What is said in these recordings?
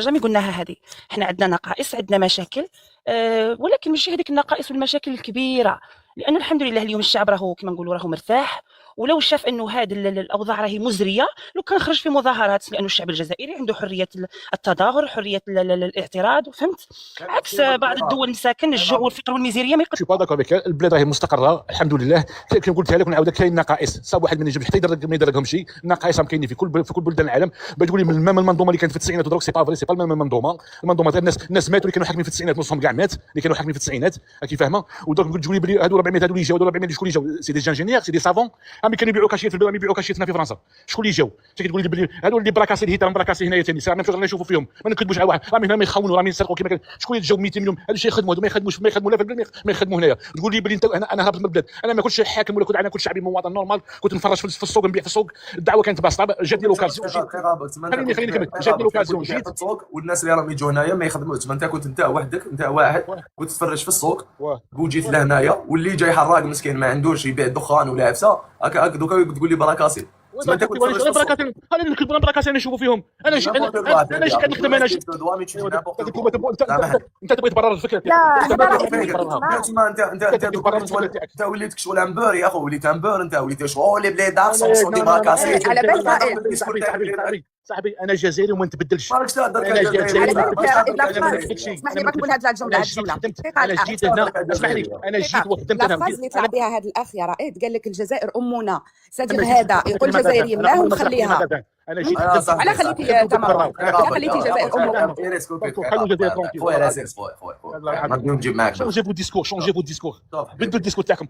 جامي قلناها هذه. حنا عندنا نقائص، عندنا مشاكل، ولكن ماشي هذيك النقائص والمشاكل الكبيره، لانه الحمد لله اليوم الشعب راهو كما نقولوا راهو مرتاح. ولو شاف انه هذه الاوضاع راهي مزريه لو كان خرج في مظاهرات، لانه الشعب الجزائري عنده حريه التظاهر، حريه الاعتراض، فهمت؟ عكس بعض الدول مساكن الجوع والفقر والميزيريه ما شي با داكور بك. البلاد راهي مستقره الحمد لله. كما قلتها لك ونعاودها، كاين نقائص صاب واحد من يجب حتى ما يدركهم شي نقائص راهم كاينين في كل بلدان العالم. تقول لي من المنظومه اللي كانت في التسعينات ودروك سي با فري، سي با المنظومه تاع الناس ماتوا اللي كانوا حاكمين في التسعينات، نصهم كاع مات اللي كانوا حاكمين في التسعينات، راكي فاهمه. ودروك تقول لي بلي هادو 400 هادو اللي جاو، 400 شكون اللي جاو؟ سي دي انجينيور، سي دي سافون. اللي كانوا يبيعوا كاشيات في البلاد، يبيعوا كاشيات هنا في فرنسا، شكون اللي جاو؟ انت كتقول لي بلي هادو اللي براكاسي الهيتان براكاسي هنايا ثاني، راهم رانا نشوفوا فيهم، ما نكذبوش على واحد، راهم يخونوا، راهم يسرقوا كما كان. شكون اللي جاو 200 مليون؟ هادو شي يخدموا، هادو ما يخدموا لا في البلاد ما يخدموا هنايا. تقول لي بلي انت انا هربت من البلاد، انا ما كنتش حاكم ولا كنت، انا كنت شعبي مواطن نورمال، كنت نفرج في السوق، نبيع في السوق. الدعوه كانت بسيطه، جاتني لوكازيون، خليني نكمل، جاتني لوكازيون جيت السوق، والناس اللي راهم يجوا هنايا ما يخدموش. ما انت كنت انت وحدك، انت واحد كنت تفرج في السوق وجيت لهنايا، واللي جاي حراق مسكين ما عندوش يبيع دخان ولا عفسه هكا دوكا تقول لي براكاسي. ما انت كنت تفرج في السوق. انا نكذب براكاسي نشوفوا فيهم. انا جيت كنخدم، انا جيت. انت تبغي تبرر الفكره تاعك. انت وليت كشغل امبور يا اخو، وليت امبور، انت وليت شغل بلي دار سون ديماركاسي على بالك صاحبي انا جزائري وما نتبدلش. مالكش تهضر انا جزائري. اسمح لي ما تقول هذه الجمله، انا جيت هنا، اسمح لي، انا جيت وخدمت هنا. الفاز اللي طلع بها هذا الاخ يا رائد قال لك الجزائر امنا، سادير هذا يقول جزائري مناه ومخليها. انا جيت على خليتي تمر، على خليتي جزائر امك. خلوا الجزائر ترونكيل. خويا راسيس، خويا ما نجيب معاك. شونجي فو ديسكور، بدلوا الديسكور تاعكم.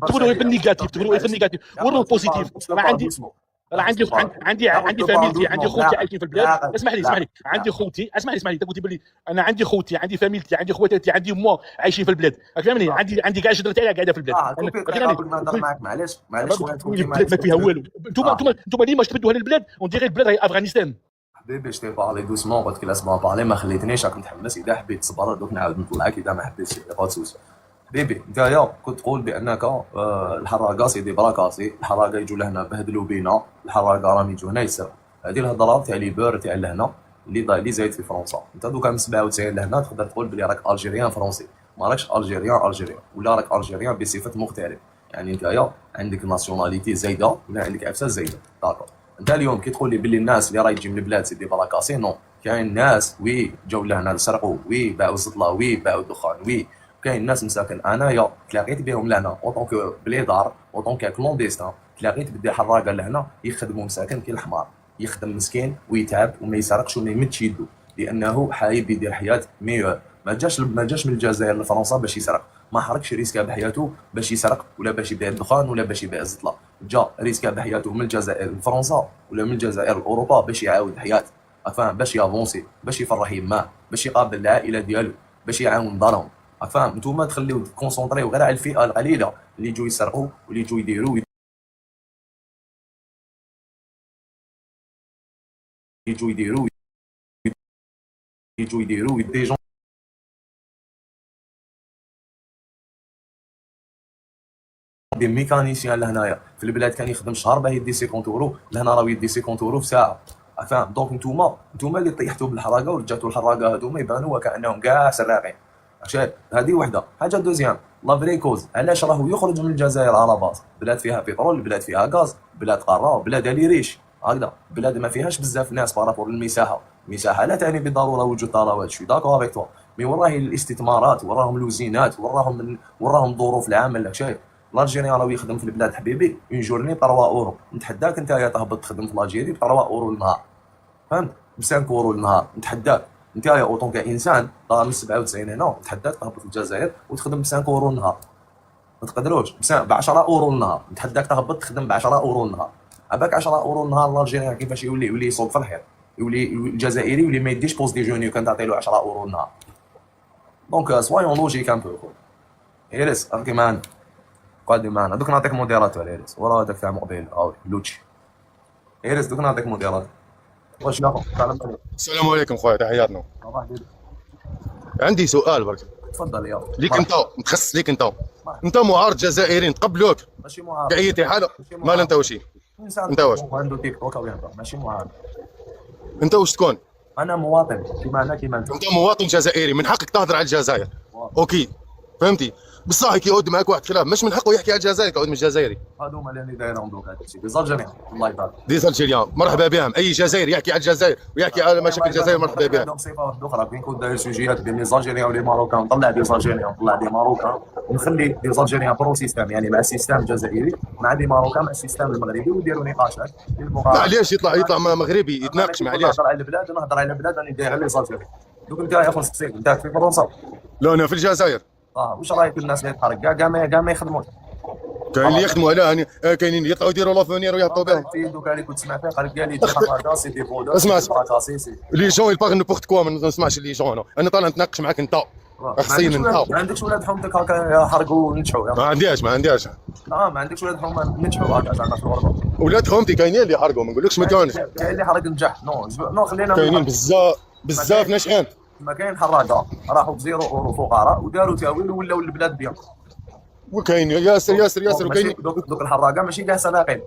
تقولوا غير بالنيجاتيف، تقولوا غير بالنيجاتيف، وروا البوزيتيف. راه عندي فاميلتي، عندي خوتي عايشين في البلاد. اسمح لي، عندي خوتي، اسمح لي، انت قلت بلي انا عندي خوتي، عندي فاميلتي، عندي خواتاتي، عندي موا عايشين في البلاد، فهمني. عندي كاع الشجره تاعي قاعده في البلاد. نهضر معاك، معليش البلاد ما فيها والو. انتم ليه ما تبدوا للبلاد وندير البلاد راهي افغانستان. حبيبي جتي بارلي دوسمون، قلت لك لازم بارلي، ما خليتنيش، راك متحمس. اذا حبيت تصبر دوك نعاود نطلعك، اذا ما حبيتش با تسوس. حبيبي نتايا كنت تقول بانك الحراقه سيدي براكاسي، الحراقه يجوا لهنا بهدلوا بينا، الحراقه راهم يجوا هنا يسرقوا. هذه الهضره تاع لي بور تاع لهنا اللي زايد في فرنسا. انت دوكا من 97 لهنا تقدر تقول بلي راك الجيريان فرنسي، ما راكش الجيريان ولا راك الجيريان بصفه مغترب. يعني نتايا عندك ناسيوناليتي زايده ولا عندك عفسه زايده، داكور. انت اليوم كي تقول لي بلي الناس اللي راهي تجي من البلاد سيدي براكاسي، نو، كاين ناس جاو لهنا سرقوا، باعوا الزطله، باعوا الدخان، كاين ناس مساكن انايا تلاقيت بهم لهنا اوطونك بليدار، اوطونك كلونديستان، تلاقيت بدي حراقه لهنا يخدموا مساكن كي الحمار، يخدم مسكين ويتعب وما يسرقش وما يمدش يدو، لانه حايب يدير حياه ميور. ما جاش من الجزائر لفرنسا باش يسرق، ما حركش ريسكا بحياته باش يسرق ولا باش يبيع الدخان ولا باش يبيع الزطله، جا ريسكا بحياته من الجزائر لفرنسا ولا من الجزائر لاوروبا باش يعاود الحياه، فاهم؟ باش يافونسي، باش يفرح يماه، باش يقابل العائله ديالو، باش يعاون دارهم، فاهم؟ نتوما تخليو تكونسونطريو غير على الفئه القليله اللي يجوا يسرقوا واللي يجوا يديروا دي جون دي ميكانيسيان. لهنايا في البلاد كان يخدم شهر باه يدي 50 اورو، لهنا راه يدي 50 اورو في ساعه، فاهم؟ دونك نتوما اللي طيحتوا بالحراقه ورجعتوا الحراقه هذوما يبانوا وكانهم كاع سراقين. شايف؟ هذه وحده. حاجه دوزيام، لا فري كوز، علاش راهو يخرج من الجزائر على باز؟ بلاد فيها بترول، بلاد فيها غاز، بلاد قاره، بلاد اللي ريش هكذا، بلاد ما فيهاش بزاف ناس بارابور للمساحه. المساحه لا تعني بالضروره وجود ثروات، شو داكور افيك توا، مي وراهي الاستثمارات، وراهم الوزينات، وراهم ظروف العمل. شايف؟ الجيري راهو يخدم في البلاد حبيبي اون جورني ب 3 اورو، نتحداك انت يا تهبط تخدم في الجيري ب 3 اورو النهار، فهمت؟ ب 5 اورو النهار، نتحداك انت يا اوطون كانسان راه من 97 هنا، نتحداك تهبط في الجزائر وتخدم ب 5 اورو النهار، ما تقدروش ب 10 اورو النهار، نتحداك تهبط تخدم ب 10 اورو النهار. عباك 10 اورو النهار الجيري كيفاش يولي يصوب في الحيط، يولي الجزائري يولي ما يديش بوست ديجوني وكان تعطي له 10 اورو النهار. دونك سوايون لوجيك ان بو. ايريس راكي معنا، قادي معنا. دوك نعطيك موديراتور ايريس، ورا هذاك تاع مقبل لوتشي. ايريس دوك نعطيك موديراتور. واش ناخذ؟ السلام عليكم خويا، تحياتنا. عندي سؤال برك. تفضل يا ليك انت متخصص، ليك انت معارض جزائري نتقبلوك ماشي معارض كأيتي حاله. مال انت واش؟ انت واش؟ عنده تيك توك ويهضر، ماشي معارض. انت واش تكون؟ انا مواطن كيما انا كيما انت. انت مواطن جزائري من حقك تهضر على الجزائر. اوكي فهمتي، بصح كي يعود معك واحد كلام مش من حقه يحكي على الجزائر كيعود من الجزائري. هذوما اللي دايرهم دوك هذا الشيء ديزالجيريان الله يبارك. دي الجيريان مرحبا بهم، اي جزائري يحكي على الجزائر ويحكي على مشاكل الجزائر مرحبا بهم. عندهم صفه واحده اخرى كي نكون داير سوجيات بين لي زالجيريان ولي ماروكان، نطلع دي زالجيريان نطلع دي ماروكان، ونخلي دي زالجيريان برو سيستم يعني مع السيستم الجزائري مع دي ماروكان مع السيستم المغربي، ويديروا نقاشات معليش يطلع مغربي يتناقش معليش. نهضر على البلاد ونهضر على البلاد راني داير غير لي زالجيريان. دوك انت يا اخو نسقسيك انت في فرنسا؟ لا انا في الجزائر. واش رايك الناس اللي تحرك كاع ما يخدموش؟ كاين اللي يخدموا على هاني، كاينين يطلعوا يديروا لافونير ويهبطوا بهم. في دوك اللي كنت سمعت فيه قال لي دي سي دي فودر اسمع لي جون يباغ نبوخت كوا، ما نسمعش لي جون. انا طالع نتناقش معاك انت اخصين انت. ما عندكش ولاد حومتك هكا حرقوا ونجحوا؟ ما عنديش ما عندكش ولاد حوم نجحوا هكا زعما في الغربه؟ ولاد خومتي كاينين اللي حرقوا، ما نقولكش ما كانش. كاين اللي حرق نجح نو خلينا كاينين بزاف ناجحين. ما كاين حراقه راحوا بزيرو اورو فقراء وداروا تاويل ولاو البلاد بيان. وكاين ياسر وكاين دوك الحراقه ماشي كاع سراقين،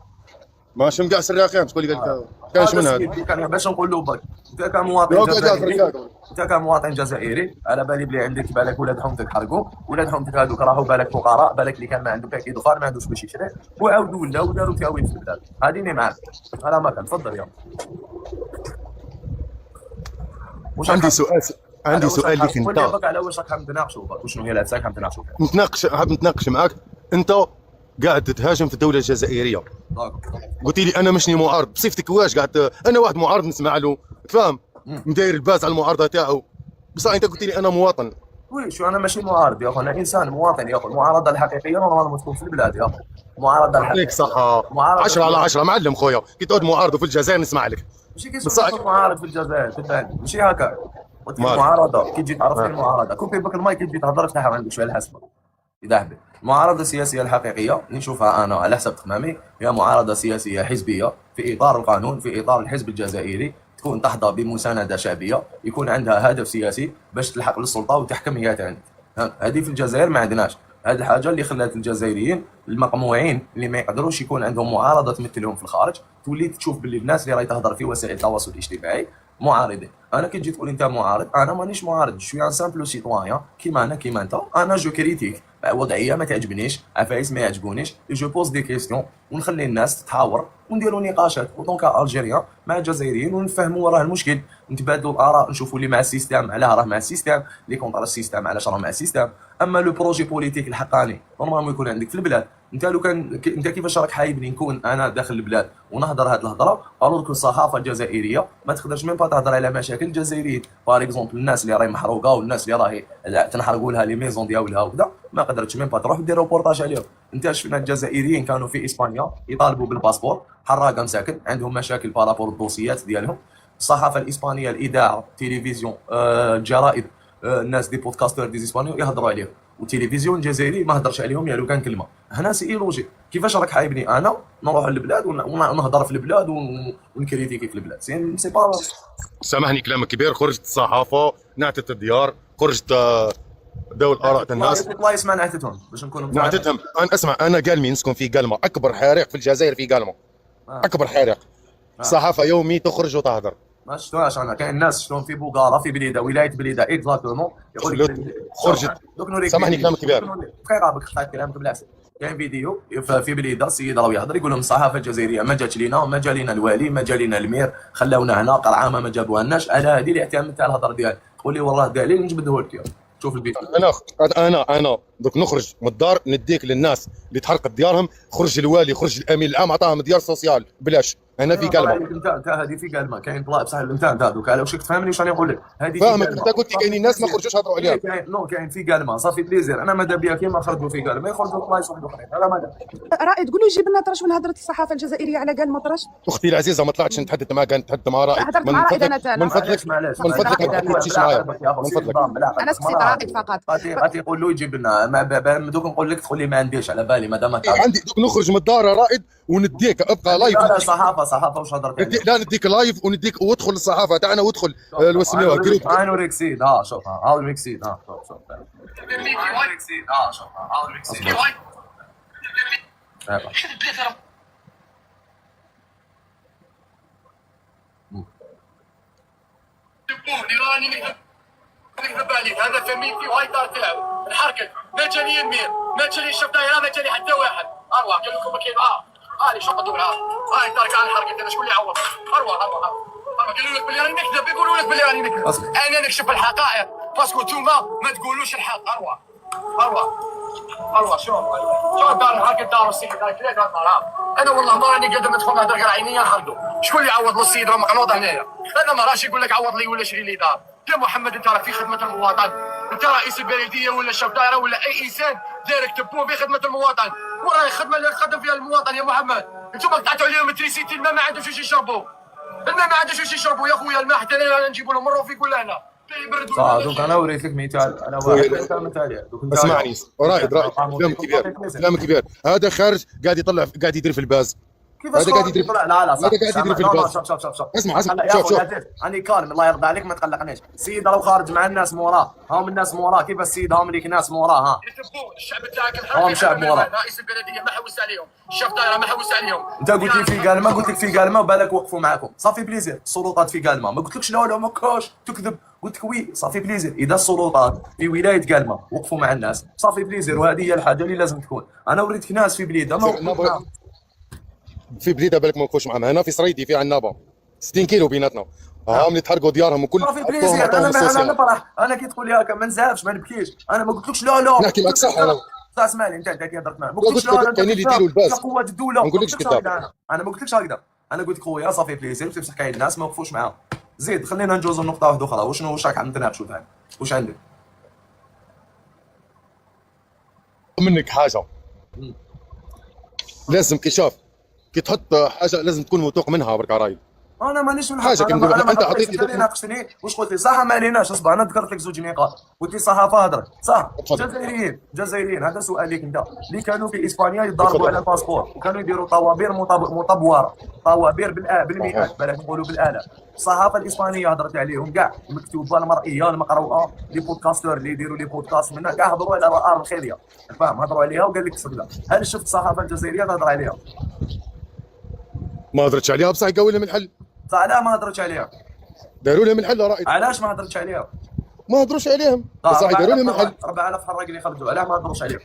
ماشي كاع سراقين. شكون اللي قال كاينش من هذا؟ كان باش نقول له برك انت كمواطن جزائري، انت كمواطن جزائري على بالي بلي عندك بالك ولاد حومتك حرقوا، ولاد حومتك هذوك راهو بالك فقراء، بالك اللي كان ما عنده كاكي دخان ما عندوش باش يشري، وعاودوا ولاو وداروا تاويل في البلاد. هذه معاك انا ما كان تفضل يا عندي سؤال ليك انت. قول لي على واش راك نتناقشوا وشنو هي الاساس راك نتناقشوا حاب نتناقش معاك. انت قاعد تتهاجم في الدوله الجزائريه، قلت لي انا مشني معارض بصفتك. واش قاعد انا واحد معارض نسمع له تفهم مداير الباز على المعارضه تاعو، بصح انت قلت لي انا مواطن. وي شو انا ماشي معارض يا اخو، انا انسان مواطن يا اخو. المعارضه الحقيقيه نورمالمون تكون في البلاد يا اخو. المعارضه الحقيقيه عليك صحه 10 على 10 معلم خويا. كي تعود معارض في الجزائر نسمع لك. ماشي كي معارض في الجزائر تفهم ماشي هكا. المعارضه كي تجي تعرف المعارضه كون بك المايك كي تجي تهضر افتحها عندك شويه الحسبه اذا حبيت. المعارضه السياسيه الحقيقيه اللي نشوفها انا على حسب تخمامي هي معارضه سياسيه حزبيه في اطار القانون، في اطار الحزب الجزائري، تكون تحظى بمسانده شعبيه، يكون عندها هدف سياسي باش تلحق للسلطه وتحكم هي عندك. هذه في الجزائر ما عندناش. هذه الحاجه اللي خلات الجزائريين المقموعين اللي ما يقدروش يكون عندهم معارضه تمثلهم في الخارج، تولي تشوف باللي الناس اللي راهي تهضر في وسائل التواصل الاجتماعي معارضين. انا كي تجي تقول انت معارض، انا مانيش معارض، شوي ان سامبلو سيتويان كيما انا كيما انت. انا جو كريتيك وضعيه ما تعجبنيش، عفايس ما يعجبونيش، جو بوز دي كيستيون ونخلي الناس تتحاور ونديروا نقاشات ودونك الجيريان مع الجزائريين ونفهموا راه المشكل، نتبادلوا الاراء، نشوفوا اللي مع السيستم علاه راه مع السيستم، اللي كونتر السيستم علاش راه مع السيستم. اما لو بروجي بوليتيك الحقاني نورمالمون يكون عندك في البلاد. انت لو كان انت كيفاش راك حايبني نكون انا داخل البلاد ونهضر هاد الهضره، الوغ الصحافه الجزائريه ما تقدرش ميم با تهضر على مشاكل الجزائريين. باغ اكزومبل الناس اللي راهي محروقه والناس اللي راهي تنحرقوا لها لي ميزون ديالها وكذا، ما قدرتش ميم با تروح دير روبورتاج عليهم. انت شفنا الجزائريين كانوا في اسبانيا يطالبوا بالباسبور، حراقه مساكن عندهم مشاكل بارابور الدوسيات ديالهم. الصحافه الاسبانيه، الاذاعه، التلفزيون، الجرائد، الناس دي بودكاستر دي اسبانيول يهضروا عليهم، والتلفزيون الجزائري ما هضرش عليهم يا لو كان كلمه. هنا سي ايلوجي. كيفاش راك حايبني انا نروح للبلاد ونهضر في البلاد ونكريتيكي في البلاد؟ سي با. سامحني كلامك كبير. خرجت الصحافه، نعتت الديار، خرجت داو الاراء الناس. الله يسمع نعتتهم باش نكونوا نعتتهم. انا اسمع، انا قلمي نسكن في قلمه، اكبر حريق في الجزائر في قلمه. اكبر حريق. الصحافه يومي تخرج وتهضر. ما شفتوهاش انا. كاين الناس شفتهم في بوغارا في بليده، ولايه بليده اكزاكتومون، يقول لك خرجت. سامحني كلامك كبير. دقيقه بك خايف كلامك بالعكس. كاين فيديو في بليده السيد راه يهضر يقول لهم الصحافه الجزائريه ما جاتش لينا، ما جا لينا الوالي، ما جا لينا المير، خلاونا هنا قرعامه ما جابوها لناش. على هذه الاعتماد تاع الهضر ديالك تقول لي والله دليل نجبده لك. شوف الفيديو. انا دوك نخرج من الدار نديك للناس اللي تحرقت ديارهم. خرج الوالي، خرج الامين العام، عطاهم ديار سوسيال بلاش. هنا في قلمه. انت هذه في قلمه. كاين طلاب بصح انت دوك على واش تفهمني واش راني نقول لك؟ هذه فاهمك. انت قلت لي كاينين ناس ما خرجوش هضروا عليها. نو كاين في قلمه صافي بليزير. انا ماذا بيا كيما خرجوا في قلمه يخرجوا في بلايص واحد اخرين. هذا ماذا رائد قولوا يجيب لنا طرش من هضره الصحافه الجزائريه على قال مطرش. اختي العزيزه ما طلعتش نتحدث معاك، نتحدث مع رائد. هضرت مع رائد انا من فضلك ما تحكيش معايا من فضلك. انا سكتي رائد فقط. غادي يقول له يجيب لنا دوك نقول لك تقول لي ما عنديش على بالي مادام عندي. دوك نخرج من الدار رائد ونديك ابقى لايف. لا صحافه واش هضرت؟ لا نديك لايف ونديك وادخل الصحافه تاعنا وادخل وسميوها جروب. انا ريكسيد شوف هاو ريكسيد شوف ايراني نكذب عليك، هذا فميتي وهاي دار تاعو انحرقت، ما جاني يمين ما جاني شوف دايره ما جاني حتى واحد. اروح قال لكم كيف هاني شقطوا معاه هاي دار كان انحرقت. انا شكون اللي عوض؟ اروح قالوا لك بلي راني نكذب، يقولوا لك بلي راني نكذب. انا نكشف الحقائق باسكو نتوما ما تقولوش الحق. اروح شوف دار انحرقت، دار السيد هاي ثلاث مرات. انا والله ما راني قادر ندخل نهضر كاع عينيا نحرقوا. شكون اللي عوض للسيد راه مقنوط هنايا؟ انا ما راش يقول لك عوض لي ولا شري لي دار. يا محمد انت راك في خدمه المواطن، انت رئيس البلديه ولا شاف دايره ولا اي انسان دايرك تبو في خدمه المواطن، وراهي خدمه اللي خدم فيها المواطن. يا محمد انتم قطعتوا عليهم تريسيتي، الماء ما عندوش واش يشربوا، الماء ما عندوش واش يشربوا يا خويا. الماء حتى انا نجيبوا لهم مروه في كل هنا صح. دوك انا وريت لك مثال، انا واحد مثال عليه. اسمعني رائد كلام كبير. هذا خارج قاعد يطلع، قاعد يدير في الباز. كيفاش قاعد يدير لا لا هذا قاعد يدير في الباز. شوف اسمع شوف شوف راني كالم الله يرضى عليك ما تقلقنيش. السيد راه خارج مع الناس موراه، هاهم الناس موراه. كيف السيد هاهم ليك ناس موراه ها الشعب تاعك هاهم شعب موراه. رئيس البلديه ما حوس عليهم، الشاف دايره ما حوس عليهم. انت قلت لي في قالمه، قلت لك في قالمه وبالك وقفوا معاكم صافي بليزير. السلطات في قالمه ما قلتلكش لا لا ما كاش تكذب، قلت لك وي صافي بليزير. اذا السلطات في ولايه قالمه وقفوا مع الناس صافي بليزير، وهذه هي الحاجه اللي لازم تكون. انا وريتك ناس في بليده ما وقفوا في بليده بالك ما نوقفوش معاهم. هنا في صريدي في عنابه 60 كيلو بيناتنا، هاهم اللي تحرقوا ديارهم وكل صافي بليزير. انا نفرح، انا كي تقول لي هكا ما نزعفش ما نبكيش. انا ما قلتلكش لا لا نحكي معك صح. انا صح اسمعني انت كي هضرت معاه ما قلتلكش لا لا كاين اللي يديروا الباس قوه الدوله. ما نقولكش كذاب. انا ما قلتلكش هكذا، انا قلت لك خويا صافي بليزير تمسح كاين الناس ما وقفوش معاهم. زيد خلينا ندوزو لنقطه واحده اخرى. واش راك عم تناقشوا ثاني؟ واش عندك؟ منك حاجه لازم كي تحط حاجه لازم تكون موثوق منها برك رايد. انا مانيش من حاجه كنقول لك انت عطيتني ناقشتني واش قلت لي صح ما عليناش. اصبر انا ذكرت لك زوج نقاط، قلت لي الصحافه هضرت صح. جزائريين هذا سؤالك انت اللي كانوا في اسبانيا يضربوا على الباسبور وكانوا يديروا طوابير مطبوره، طوابير بالمئات بلاش نقولوا بالالاف. الصحافه الاسبانيه هضرت عليهم كاع، المكتوبه المرئيه المقروءه، لي بودكاستور اللي يديروا لي بودكاست منها كاع هضروا على رأى الخيريه فاهم، هضروا عليها وقال لك كذا. هل شفت الصحافه الجزائريه تهضر عليها؟ ما هضرتش عليها بصح قالوا لهم الحل. صح لا ما هضرتش عليها. داروا لهم الحل رائد. علاش ما هضرتش عليها؟ ما هضروش عليهم بصح داروا لهم الحل. 4000 حراق اللي خرجوا علاه ما هضروش عليهم.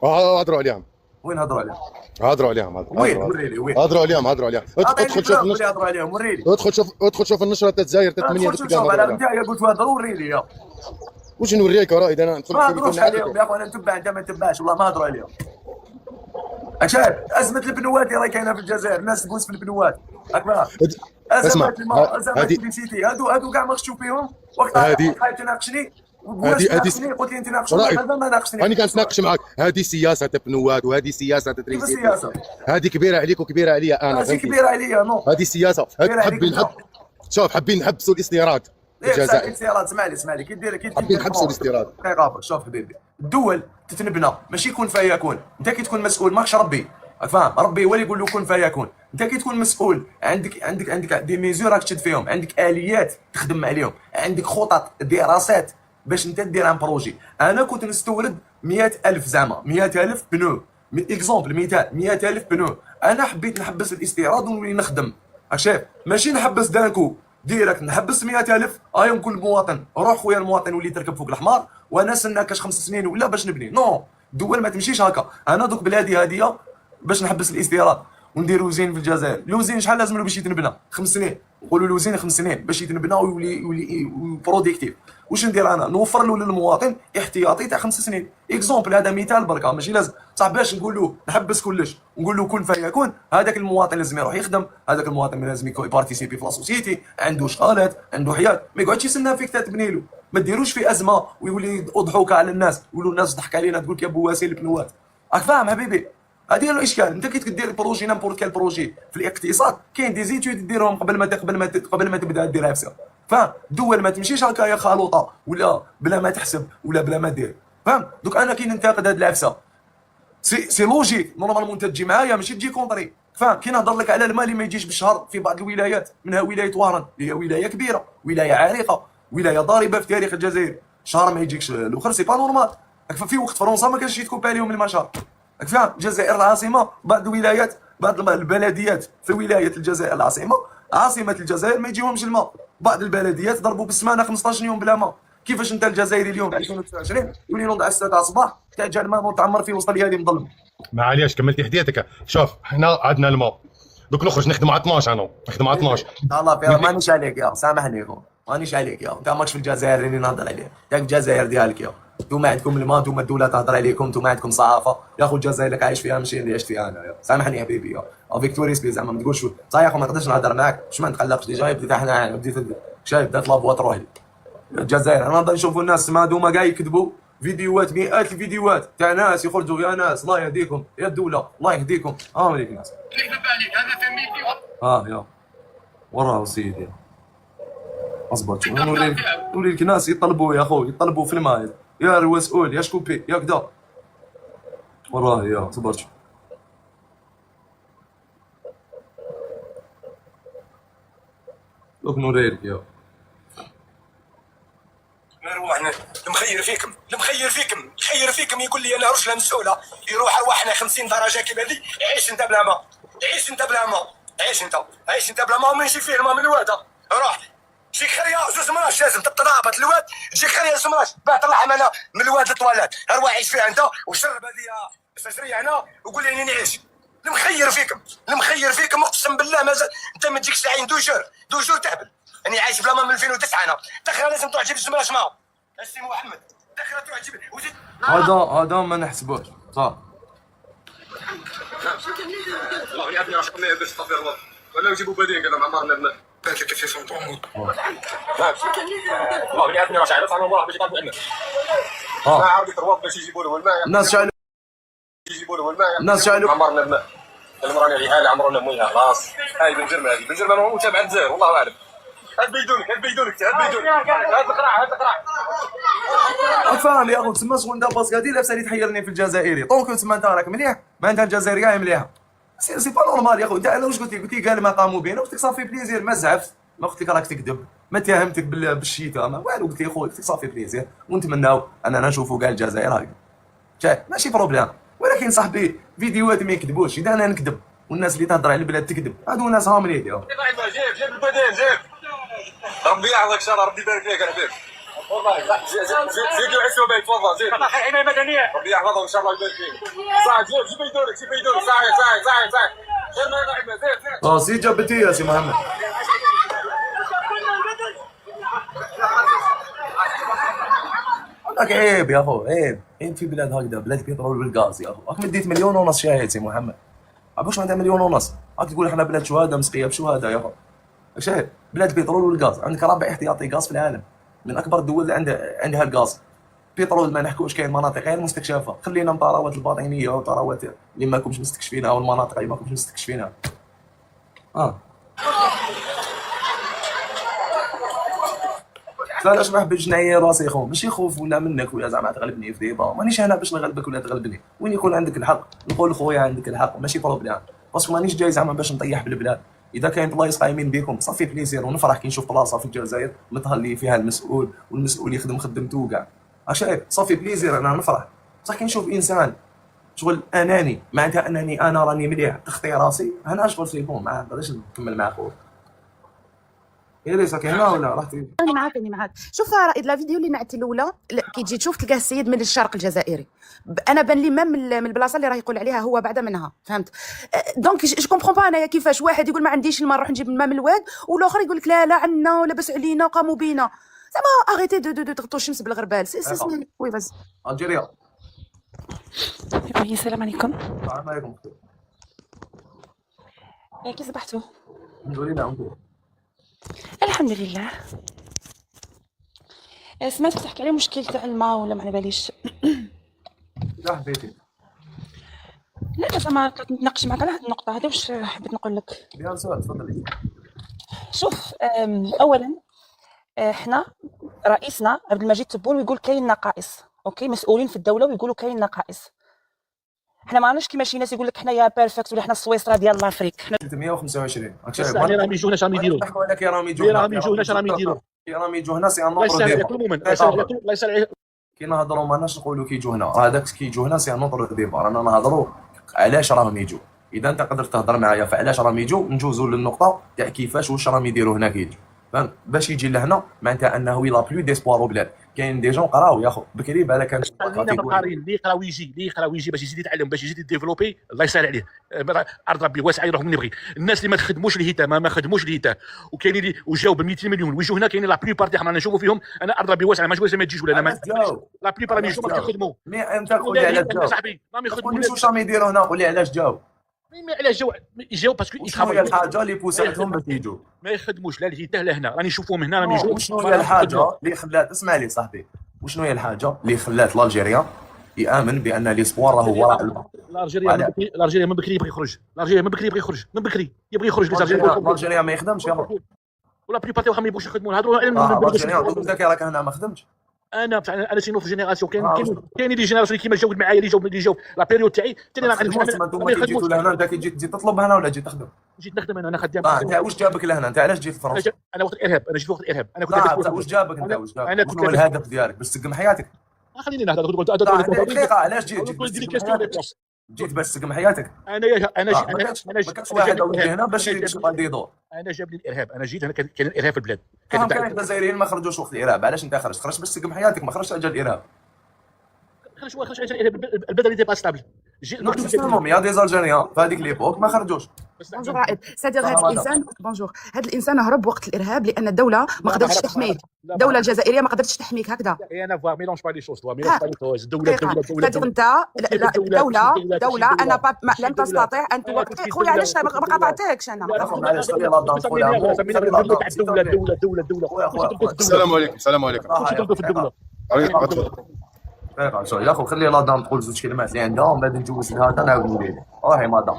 هضروا عليهم. وين هضروا عليهم؟ هضروا عليهم. وين وريلي وين؟ هضروا عليهم. ادخل شوف النشره. هضروا عليهم وريلي. ادخل شوف النشره تاع الجزائر تاع 8 شوف على نتايا قلت هضروا وريلي. واش نوريك رائد؟ انا ندخل ما هضروش عليهم يا اخوان. انا نتبع انت ما تبعش والله ما هضروا عليهم. شايف ازمه البنوات راهي كاينه في الجزائر، الناس تبوس في البنوات اكبر. اسمع ازمه الكليسيتي هادو كاع ما خشوا فيهم. وقتها حايب تناقشني قلت لي انت ناقشني هذا ما ناقشني. انا كنتناقش معاك. هذه سياسه تاع بنوات وهذه سياسه تاع كيف السياسه؟ هذه كبيره عليك وكبيره عليا انا. هذه كبيره عليا نو. هذه سياسه شوف حابين نحبسوا الاستيراد في الجزائر. الاستيراد اسمعني كي دير حابين نحبسوا الاستيراد. دقيقه شوف حبيبي، الدول تتنبنى ماشي كون فيكون. انت كي تكون مسؤول ماكش ربي فاهم، ربي هو اللي يقول له كن فيكون. انت كي تكون مسؤول عندك دي ميزور راك تشد فيهم، عندك اليات تخدم عليهم، عندك خطط دراسات باش انت دير ان بروجي. انا كنت نستورد 100,000 زعما 100,000 بنو اكزومبل مثال 100,000 بنو. انا حبيت نحبس الاستيراد ونولي نخدم شايف، ماشي نحبس دانكو ديريكت نحبس 100,000 هاهم كل مواطن روح خويا المواطن ولي تركب فوق الحمار وانا نستنى كاش 5 سنين ولا باش نبني. نو الدول ما تمشيش هكا. انا دوك بلادي هاديه باش نحبس الاستيراد وندير وزين في الجزائر. الوزين شحال لازم له باش يتنبنى؟ 5 سنين. نقولوا الوزين 5 سنين باش يتنبنى ويولي بروديكتيف. واش ندير انا؟ نوفر له للمواطن احتياطي تاع 5 سنين. اكزومبل هذا مثال بركه ماشي لازم صح باش نقول له نحبس كلش ونقول له كن فيكون. هذاك المواطن لازم يروح يخدم، هذاك المواطن لازم يبارتيسيبي في لاسوسيتي، عنده شغالات عنده حياه، ما يقعدش يستنى فيك تبني له. ما ديروش في ازمه ويولي ضحوكه على الناس يقولوا الناس ضحك علينا تقول لك يا بواسيل البنوات. راك فاهم حبيبي؟ هذه الاشكال. انت كي تدير بروجي نامبورت كال بروجي في الاقتصاد كاين دي زيتود ديرهم قبل ما تبدا دير نفسها فاهم. الدول ما تمشيش هكايا خلوطه ولا بلا ما تحسب ولا بلا ما دير فاهم. دوك انا كي ننتقد هاد العفسه سي لوجيك نورمالمون انت تجي معايا ماشي تجي كونطري فاهم. كي نهضر لك على الماء اللي ما يجيش بالشهر في بعض الولايات منها ولايه وارن اللي هي ولايه كبيره، ولايه عريقه، ولايه ضاربه في تاريخ الجزائر، شهر ما يجيكش الاخر سي با نورمال. في وقت فرنسا ما كانش يتكوب عليهم المشهر فاهم. الجزائر العاصمه بعض الولايات بعض البلديات في ولايه الجزائر العاصمه عاصمه الجزائر ما يجيهمش الماء، بعض البلديات ضربوا بالسمانه 15 يوم بلا ماء. كيفاش انت الجزائري اليوم 2029 يولي ينوض على 6 تاع الصباح تاع جا الماء وتعمر فيه وسط الليالي مظلم؟ معليش كملتي حديثك. شوف حنا عندنا الماء دوك نخرج نخدم على 12. انا نخدم على 12. الله فيها مانيش عليك يا سامحني خو، مانيش عليك يا انت ماكش في الجزائر اللي نهضر عليه، ياك الجزائر ديالك يا نتوما عندكم الماء، نتوما الدوله تهضر عليكم، نتوما عندكم صحافه يا خو. الجزائر اللي عايش فيها ماشي اللي عشت فيها انا يا سامحني يا بيبي يا افيك توريس بي زعما ما تقولش صاير يا خو ما نقدرش نهضر معاك باش ما نتقلقش ديجا بديت احنا بديت شايف دات لابوا تروح لي الجزائر. انا نضل نشوفوا الناس ما دوما كاع يكذبوا فيديوهات، مئات الفيديوهات تاع ناس يخرجوا يا ناس الله يهديكم يا الدوله الله يهديكم مليك الناس كيف بالك هذا فهمتي يا وراه سيدي اصبر نوري لك ناس يطلبوا يا خو يطلبوا في الماء يا المسؤول يا شكوبي يا كذا وراه يا صبرت دوك نوري لك يا مروحنا المخير فيكم يخير فيكم يقول لي انا رجله مسؤوله يروح ارواحنا 50 درجه كيما ذي عيش انت بلا ما عيش انت بلا ما عيش انت بلا ما وما يجي فيه الماء من الواد روح تجيك خريه زوج مراش لازم تترابط الواد تجيك خريه زوج مراش باه طلع انا من الواد للطواليت ارواح عيش فيها انت وشرب هذه الفجريه هنا وقول لي اني نعيش المخير فيكم اقسم بالله مازال انت ما تجيكش عين دوجور تهبل اني عايش بلا ما من 2009 انا دخله لازم تعجب الزملاش معاه السي محمد دخله تعجب وزيد هذا ما نحسبوش صح الله يعافينا راش قلنا باش استغفر الله ولا يجيبوا بديل قال عمرنا الماء بانت لك كيف صوتهم الله يعافينا راش عارف انا الله باش يطلبوا لنا ما عاود يتروض باش يجيبوا له الماء الناس شالوا عمرنا الماء المراني على حاله عمرنا مويه خلاص هاي بنجرمه هو تابع الجزائر والله اعلم هاد بيدونك هاد القراع فاهم يا اخو تسمى شغل دابا هادي لابسه لي تحيرني في الجزائري طونك تسمى انت راك مليح ما انت الجزائريه مليحه سي با نورمال يا اخو انت انا واش قلت لي قال ما قاموا بينا قلت لك صافي بليزير ما زعفت ما قلت لك راك تكذب ما تهمتك بالشيتا ما والو قلت لي خويا قلت لك صافي بليزير ونتمناو اننا نشوفوا كاع الجزائر هكا شايف ماشي بروبليم ولكن صاحبي فيديوهات ما يكذبوش اذا انا نكذب والناس اللي تهضر على البلاد تكذب هادو ناس هاملين يا جيب البدين جيب ربي يعطيك شر ربي يبارك فيك يا حبيبي والله زيد يعسوا بيه تفضل زيد حمايه مدنيه ربي يحفظهم ان شاء الله يبارك فيك صاع جيب يدورك صاع غير ما نعمل زيد سي جابتي يا سي محمد هذاك عيب يا اخو عيب في بلاد هكذا بلاد بيترول والغاز يا اخو راك مديت 1.5 مليون شاهد سي محمد عرفت عندها 1.5 مليون راك تقول احنا بلاد شهاده مسقيه بشهاده يا اخو شاهد بلاد بيترول والغاز عندك رابع احتياطي غاز في العالم من اكبر الدول اللي عندها الغاز بيترول ما نحكوش كاين مناطق غير مستكشفه خلينا من طراوات الباطنيه وطراوات اللي ما كومش مستكشفينها والمناطق اللي ما كومش مستكشفينها علاش ما حبيتش نعيي راسي خو ماشي خوف ولا منك ولا زعما تغلبني في ديبا مانيش انا باش نغلبك ولا تغلبني وين يكون عندك الحق نقول خويا عندك الحق ماشي بروبليم باسكو مانيش جاي زعما باش نطيح بالبلاد اذا كاين بلايص قايمين بكم صافي بليزير ونفرح كي نشوف بلاصه في الجزائر متهلي فيها المسؤول والمسؤول يخدم خدمته كاع شايف صافي بليزير انا نفرح بصح كي نشوف انسان شغل اناني معناتها انني انا راني مليح تخطي راسي انا شغل سي بون ما نقدرش نكمل مع خويا هي ليس كاينه ولا رحتي راني معاك شوف رائد لا فيديو اللي نعت الاولى كي تجي تشوف تلقاه السيد من الشرق الجزائري انا بان لي من البلاصه اللي راه يقول عليها هو بعدا منها فهمت دونك جو كومبرون با انايا كيفاش واحد يقول ما عنديش الماء نروح نجيب الماء من الواد والاخر يقول لك لا عندنا لاباس علينا قاموا بينا زعما اريتي دو تغطوا الشمس بالغربال سي وي باز الجيريا السلام عليكم. السلام عليكم كي صبحتوا؟ الحمد لله الحمد لله. سمعت بتحكي على مشكل تاع الماء ولا ما على باليش. اذا حبيتي لا زعما نتناقش معك على هذه النقطة هذه واش حبيت نقول لك. يا سؤال تفضلي. شوف أولا احنا رئيسنا عبد المجيد تبون ويقول كاين نقائص اوكي مسؤولين في الدولة ويقولوا كاين نقائص. احنا ما عرفناش كيما شي ناس يقول لك حنايا بيرفكت ولا حنا السويسرا ديال لافريك. 325 يعني راهم يجونا اش راهم يديروا نحكوا لك راهم يجوا هنا سي ان الله يسهل كل مومن الله يسهل كي نهضروا ماناش نقولوا كيجوا هنا هذاك كيجوا هنا سي ان اوتر ديبا رانا نهضروا علاش راهم يجوا اذا انت قدرت تهضر معايا فعلاش راهم يجوا ندوزوا للنقطه تاع كيفاش واش راهم يديروا هنا كيجي فهمت باش يجي لهنا معناتها انه لا بلو ديسبوار بلاد كاين دي جون قراو يا خو بكري بالك كان خلينا مقارين اللي يقرا ويجي اللي يقرا ويجي باش يزيد يتعلم باش يزيد يديفلوبي الله يسهل عليه ارض ربي واسعه يروح من يبغي الناس اللي ما تخدموش الهتام ما خدموش الهتام وكاينين اللي وجاو ب 200 مليون ويجوا هنا كاينين لا بلي بارتي حنا نشوفوا فيهم انا ارض ربي واسعه ما جوش ما تجيش ولا انا ما لا بلي بار يجوا ما كيخدموا مي انت قول لي علاش جاو صاحبي ما يخدموش واش راهم يديروا هنا قول لي علاش جاو مي علاش جاو باسكو شنو هي الحاجه اللي بوسعتهم باش يجوا ما يخدموش لا الهتام لا هنا راني نشوفهم هنا راني يجوا وشنو هي الحاجه اللي خلات اسمع لي صاحبي وشنو هي الحاجه اللي خلات الالجيريان يامن بان ليسبوار راهو وراء الالجيريا من بكري يبغي يخرج الالجيريا من بكري يبغي يخرج من بكري يبغي يخرج الالجيريا ما يخدمش يا ولا بلي بارتي ما يبغوش يخدموا هادو الالجيريان دوك ذاك هنا ما خدمش انا سينو في جينيراسيون كاين دي جينيراسيون كيما جاو معايا اللي جاو لا بيريود تاعي حتى انا ما جيتوا لهنا انت كي جيت تطلب هنا ولا جيت تخدم جيت نخدم انا خدام انت واش جابك لهنا انت علاش جيت لفرنسا انا وقت الارهاب انا جيت وقت الارهاب انا كنت واش جابك انت واش انا كنت الهدف ديالك باش تسقم حياتك خليني نهضر دقيقه علاش جيت باش تسقم حياتك انا واحد هنا باش يقضي دور انا جاب لي الارهاب انا جيت هنا كان الارهاب في البلاد كاين الجزائريين ما خرجوش وقت الارهاب علاش انت خرجت باش تسقم حياتك ما خرجتش اجل الارهاب خرج البلد اللي ديبا ستابل المهم يا دي الجيريان في هذيك ليبوك ما خرجوش بونجور رائد سادير هذا الانسان بونجور هذا الانسان هرب وقت الارهاب لان الدوله ما قدرتش تحميه الدوله الجزائريه ما قدرتش تحميك هكذا انا فوا ميلونج با لي شوز الدوله سادير انت الدوله انا لن تستطيع ان توقف خويا علاش ما قاطعتكش انا معليش خلي لا الدوله السلام عليكم السلام عليكم في الدوله يا اخو خلي لا دام تقول زوج كلمات اللي عندها ومن بعد نجوز لها نعاود نولي راهي مدام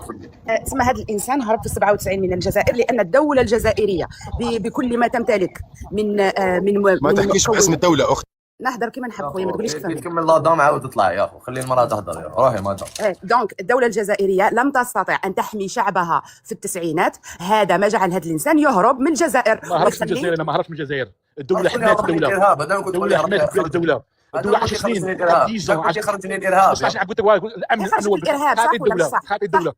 تسمى هذا الانسان هرب في 97 من الجزائر لان الدوله الجزائريه بكل ما تمتلك من ما تحكيش باسم الدوله اخت نهضر كيما نحب خويا ما تقوليش فهمت تكمل لا دام عاود تطلع يا اخو خلي المراه تهضر راهي مدام دونك الدوله الجزائريه لم تستطع ان تحمي شعبها في التسعينات هذا ما جعل هذا الانسان يهرب من الجزائر ما هربش من الجزائر انا ما هربش من الجزائر الدوله حمات الدوله الدوله حمات الدوله الدوله 10 سنين 10 خرجني الارهاب 15 عام قلت لك الامن خاطي الدوله خاطي الدوله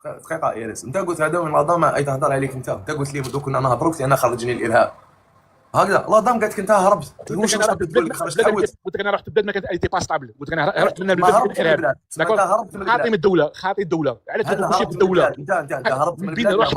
دقيقه يا انت قلت هذا من النظام اي تهضر عليك انت قلت لي دوك كنا نهضروك انا خرجني الارهاب هكذا لا دام قالت لك انت هربت واش تقول لك خرجت قلت لك انا رحت بلاد ما كانت ايتي با ستابل قلت لك انا هربت من البلاد خاطي من الدوله خاطي الدوله علاش تخش في الدوله انت هربت من بين رحت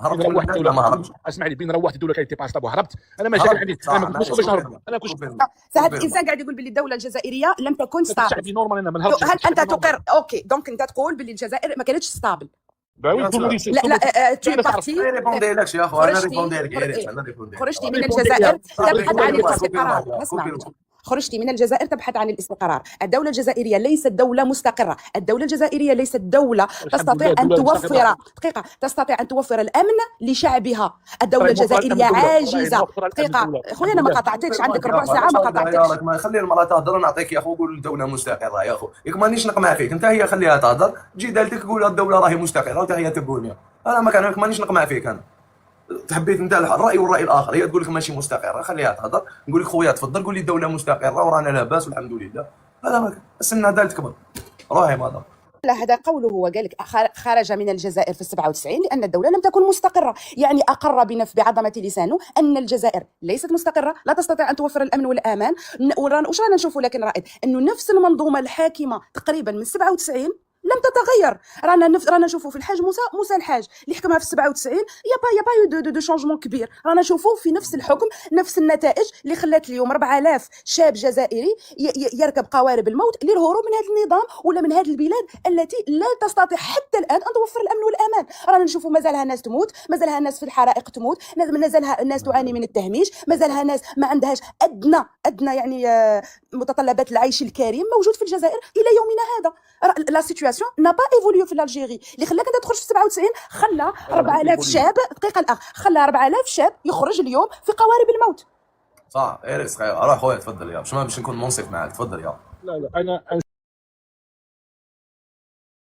هربت من الدوله ما هربتش اسمع لي بين روحت الدوله كانت با ستابل وهربت انا ما جاب عندي انا ما كنتش باش نهرب انا كنت فهذا الانسان قاعد يقول باللي الدوله الجزائريه لم تكن ستابل شعبي نورمال انا ما نهربش هل انت تقر اوكي دونك انت تقول باللي الجزائر ما كانتش ستابل لا لا تو بارتي ريبوندي لك يا اخو انا ريبوندي لك خرجتي من الجزائر تبحث عن الاستقرار اسمع خرجتي من الجزائر تبحث عن الاستقرار الدولة الجزائرية ليست دولة مستقرة الدولة الجزائرية ليست دولة تستطيع أن توفر دقيقة تستطيع أن توفر الأمن لشعبها الدولة الجزائرية عاجزة دقيقة خويا أنا ما قطعتكش عندك ربع ساعة ما قطعتكش ما خلي المرأة تهضر نعطيك يا أخو قول الدولة مستقرة يا أخو ياك مانيش نقمع فيك أنت هي خليها تهضر تجي دالتك قول الدولة راهي مستقرة وأنت هي تقول أنا ما كان مانيش نقمع فيك أنا تحبيت انت الراي والراي الاخر هي تقول لك ماشي مستقره خليها تهضر نقول لك خويا تفضل قول لي الدوله مستقره ورانا لاباس والحمد لله هذا ما كان السنه دالت كبر راهي ماذا لا هذا قوله هو قال لك خرج من الجزائر في 97 لان الدوله لم تكن مستقره يعني اقر بعظمه لسانه ان الجزائر ليست مستقره لا تستطيع ان توفر الامن والامان واش رانا نشوفوا لكن رائد انه نفس المنظومه الحاكمه تقريبا من 97 لم تتغير رانا نشوفوا في الحاج موسى الحاج اللي حكمها في 97 يا با دو شونجمون كبير رانا نشوفوا في نفس الحكم نفس النتائج اللي خلات اليوم 4000 شاب جزائري يركب قوارب الموت للهروب من هذا النظام ولا من هذه البلاد التي لا تستطيع حتى الان ان توفر الامن والامان رانا نشوفوا مازالها ناس تموت مازالها ناس في الحرائق تموت مازالها الناس تعاني من التهميش مازالها ناس ما عندهاش ادنى يعني متطلبات العيش الكريم موجود في الجزائر الى يومنا هذا لا سيتوياسيون n'a pas évolué في الجزائر اللي خلاك انت تخرج في 97 خلى 4000 شاب دقيقه الاخ خلى 4000 شاب يخرج اليوم في قوارب الموت صح ايريس روح خويا تفضل يا باش نكون منصف معاك تفضل يا لا انا